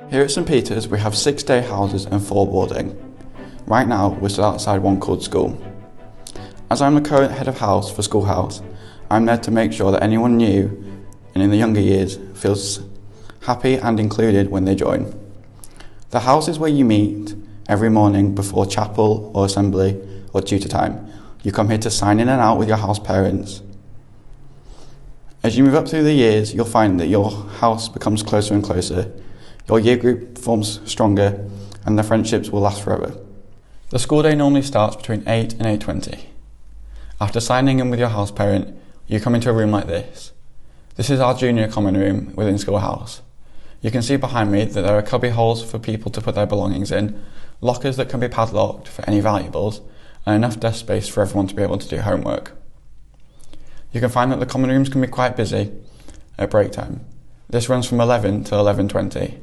Here at St Peter's we have 6 day houses and 4 boarding. Right now we're still outside one called school. As I'm the current head of house for Schoolhouse, I'm there to make sure that anyone new and in the younger years feels happy and included when they join. The house is where you meet every morning before chapel or assembly or tutor time. You come here to sign in and out with your house parents. As you move up through the years, you'll find that your house becomes closer and closer. Your year group forms stronger and the friendships will last forever. The school day normally starts between 8 and 8:20. After signing in with your house parent, you come into a room like this. This is our junior common room within Schoolhouse. You can see behind me that there are cubby holes for people to put their belongings in, lockers that can be padlocked for any valuables, and enough desk space for everyone to be able to do homework. You can find that the common rooms can be quite busy at break time. This runs from 11 till 11:20.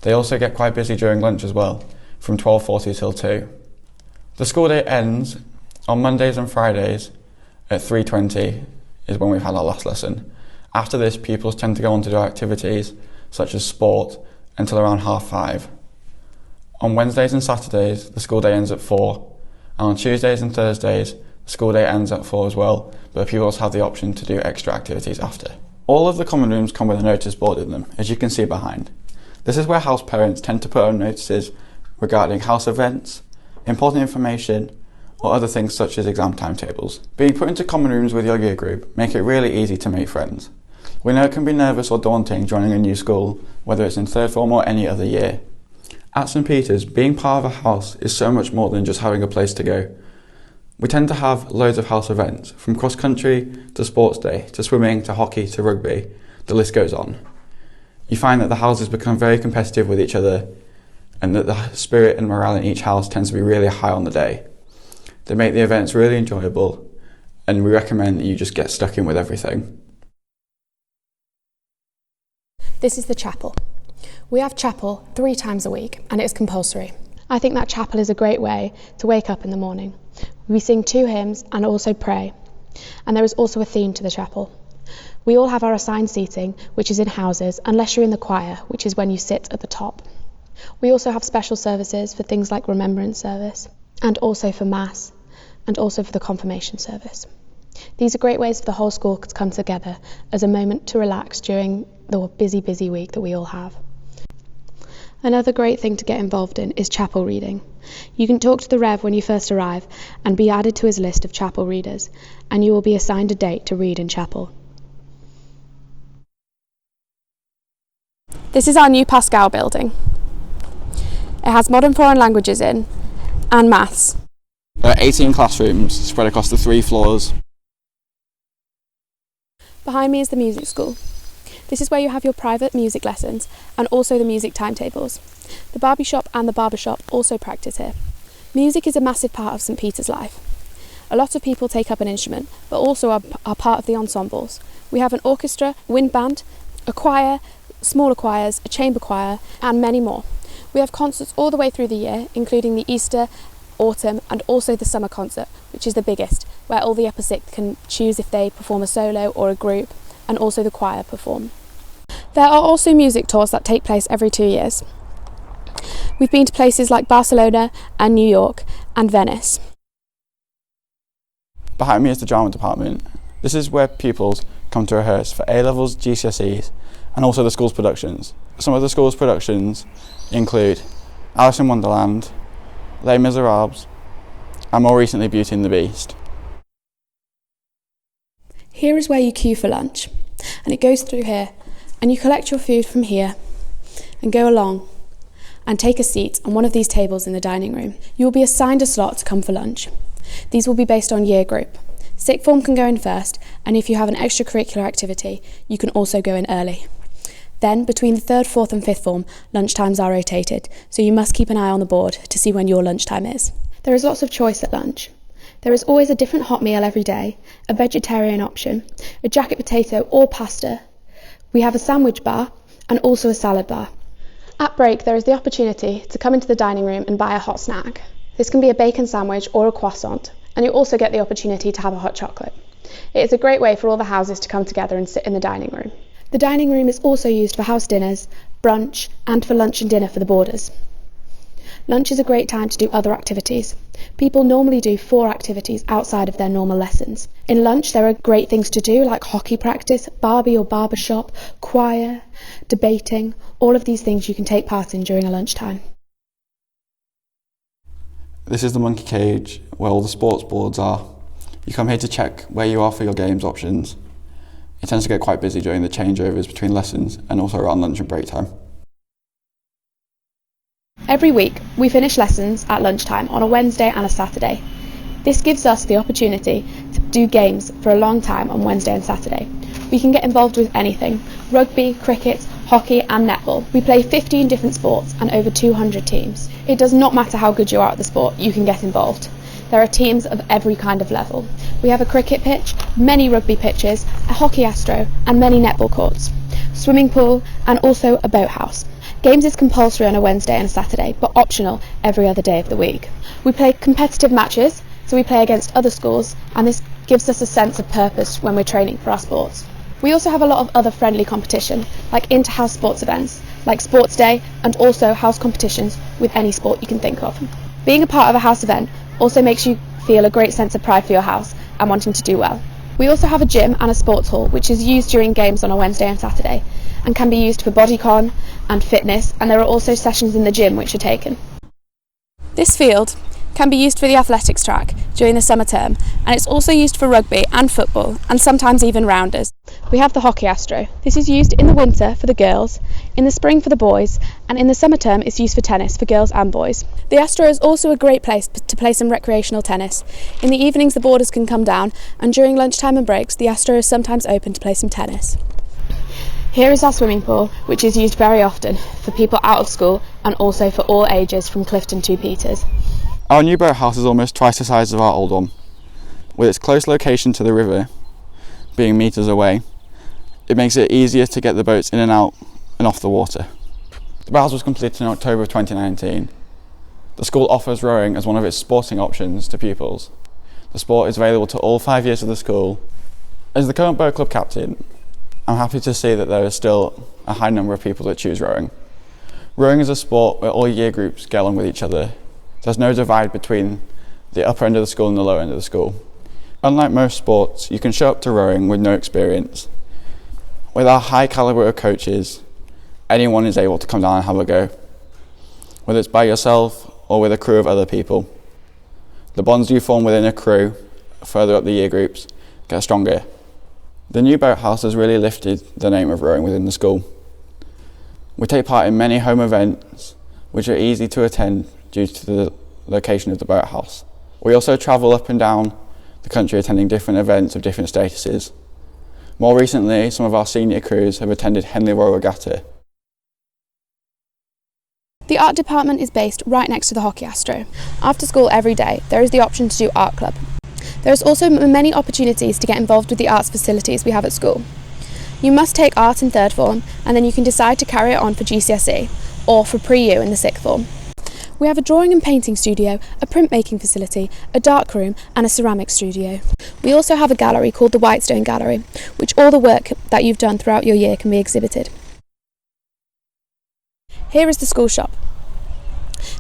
They also get quite busy during lunch as well, from 12:40 till 2. The school day ends on Mondays and Fridays at 3:20 is when we've had our last lesson. After this, pupils tend to go on to do activities such as sport until around 5:30. On Wednesdays and Saturdays, the school day ends at 4, and on Tuesdays and Thursdays, the school day ends at 4 as well, but pupils have the option to do extra activities after. All of the common rooms come with a notice board in them, as you can see behind. This is where house parents tend to put on notices regarding house events, important information, or other things such as exam timetables. Being put into common rooms with your year group make it really easy to make friends. We know it can be nervous or daunting joining a new school, whether it's in third form or any other year. At St Peter's, being part of a house is so much more than just having a place to go. We tend to have loads of house events, from cross country to sports day, to swimming, to hockey, to rugby, the list goes on. You find that the houses become very competitive with each other, and that the spirit and morale in each house tends to be really high on the day. They make the events really enjoyable, and we recommend that you just get stuck in with everything. This is the chapel. We have chapel 3 times a week, and it is compulsory. I think that chapel is a great way to wake up in the morning. We sing 2 hymns and also pray, and there is also a theme to the chapel. We all have our assigned seating, which is in houses, unless you're in the choir, which is when you sit at the top. We also have special services for things like remembrance service, and also for Mass, and also for the confirmation service. These are great ways for the whole school to come together as a moment to relax during the busy week that we all have. Another great thing to get involved in is chapel reading. You can talk to the Rev when you first arrive and be added to his list of chapel readers, and you will be assigned a date to read in chapel. This is our new Pascal Building. It has modern foreign languages in, and maths. There are 18 classrooms spread across the 3 floors. Behind me is the music school. This is where you have your private music lessons and also the music timetables. The Barbie shop and the barber shop also practice here. Music is a massive part of St Peter's life. A lot of people take up an instrument, but also are part of the ensembles. We have an orchestra, wind band, a choir, smaller choirs, a chamber choir, and many more. We have concerts all the way through the year, including the Easter, autumn, and also the summer concert, which is the biggest, where all the upper sixth can choose if they perform a solo or a group, and also the choir perform. There are also music tours that take place every 2 years. We've been to places like Barcelona and New York and Venice. Behind me is the drama department. This is where pupils come to rehearse for A-levels, GCSEs, and also the school's productions. Some of the school's productions include Alice in Wonderland, Les Miserables, and more recently Beauty and the Beast. Here is where you queue for lunch, and it goes through here, and you collect your food from here and go along and take a seat on one of these tables in the dining room. You will be assigned a slot to come for lunch. These will be based on year group. Sixth form can go in first, and if you have an extracurricular activity, you can also go in early. Then, between the 3rd, 4th and 5th form, lunchtimes are rotated, so you must keep an eye on the board to see when your lunchtime is. There is lots of choice at lunch. There is always a different hot meal every day, a vegetarian option, a jacket potato or pasta. We have a sandwich bar and also a salad bar. At break, there is the opportunity to come into the dining room and buy a hot snack. This can be a bacon sandwich or a croissant, and you also get the opportunity to have a hot chocolate. It is a great way for all the houses to come together and sit in the dining room. The dining room is also used for house dinners, brunch, and for lunch and dinner for the boarders. Lunch is a great time to do other activities. People normally do 4 activities outside of their normal lessons. In lunch, there are great things to do like hockey practice, Barbie or barber shop, choir, debating. All of these things you can take part in during a lunchtime. This is the monkey cage where all the sports boards are. You come here to check where you are for your games options. It tends to get quite busy during the changeovers between lessons and also around lunch and break time. Every week, we finish lessons at lunchtime on a Wednesday and a Saturday. This gives us the opportunity to do games for a long time on Wednesday and Saturday. We can get involved with anything: rugby, cricket, hockey and netball. We play 15 different sports and over 200 teams. It does not matter how good you are at the sport, you can get involved. There are teams of every kind of level. We have a cricket pitch, many rugby pitches, a hockey astro and many netball courts, swimming pool and also a boathouse. Games is compulsory on a Wednesday and a Saturday, but optional every other day of the week. We play competitive matches, so we play against other schools, and this gives us a sense of purpose when we're training for our sports. We also have a lot of other friendly competition, like inter-house sports events, like Sports Day, and also house competitions with any sport you can think of. Being a part of a house event also makes you feel a great sense of pride for your house and wanting to do well. We also have a gym and a sports hall, which is used during games on a Wednesday and Saturday, and can be used for bodycon and fitness, and there are also sessions in the gym which are taken. This field can be used for the athletics track during the summer term, and it's also used for rugby and football, and sometimes even rounders. We have the hockey astro. This is used in the winter for the girls, in the spring for the boys, and in the summer term it's used for tennis for girls and boys. The astro is also a great place to play some recreational tennis. In the evenings the boarders can come down, and during lunchtime and breaks the astro is sometimes open to play some tennis. Here is our swimming pool, which is used very often for people out of school and also for all ages from Clifton to Peters. Our new boathouse is almost twice the size of our old one. With its close location to the river, being metres away, it makes it easier to get the boats in and out and off the water. The boathouse was completed in October of 2019. The school offers rowing as one of its sporting options to pupils. The sport is available to all 5 years of the school. As the current boat club captain, I'm happy to see that there is still a high number of people that choose rowing. Rowing is a sport where all year groups get along with each other. There's no divide between the upper end of the school and the lower end of the school. Unlike most sports, you can show up to rowing with no experience. With our high calibre of coaches, anyone is able to come down and have a go, whether it's by yourself or with a crew of other people. The bonds you form within a crew, further up the year groups, get stronger. The new boathouse has really lifted the name of rowing within the school. We take part in many home events, which are easy to attend due to the location of the boathouse. We also travel up and down the country attending different events of different statuses. More recently, some of our senior crews have attended Henley Royal Regatta. The art department is based right next to the hockey astro. After school every day, there is the option to do art club. There is also many opportunities to get involved with the arts facilities we have at school. You must take art in 3rd form, and then you can decide to carry it on for GCSE or for pre-U in the 6th form. We have a drawing and painting studio, a printmaking facility, a dark room and a ceramics studio. We also have a gallery called the Whitestone Gallery, which all the work that you've done throughout your year can be exhibited. Here is the school shop.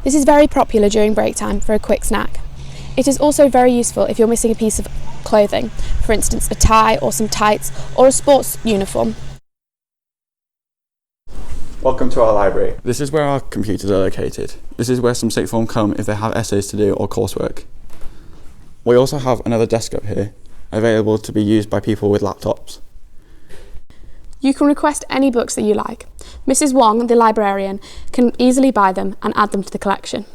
This is very popular during break time for a quick snack. It is also very useful if you're missing a piece of clothing, for instance a tie or some tights or a sports uniform. Welcome to our library. This is where our computers are located. This is where some sixth form come if they have essays to do or coursework. We also have another desk up here, available to be used by people with laptops. You can request any books that you like. Mrs. Wong, the librarian, can easily buy them and add them to the collection.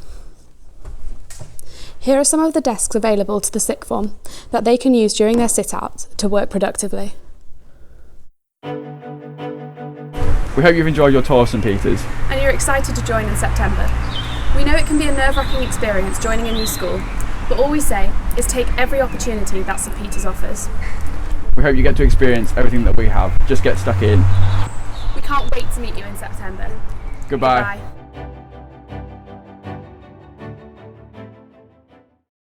Here are some of the desks available to the sixth form that they can use during their sit-outs to work productively. We hope you've enjoyed your tour of St Peters. And you're excited to join in September. We know it can be a nerve-wracking experience joining a new school, but all we say is take every opportunity that St Peters offers. We hope you get to experience everything that we have. Just get stuck in. We can't wait to meet you in September. Goodbye. Goodbye.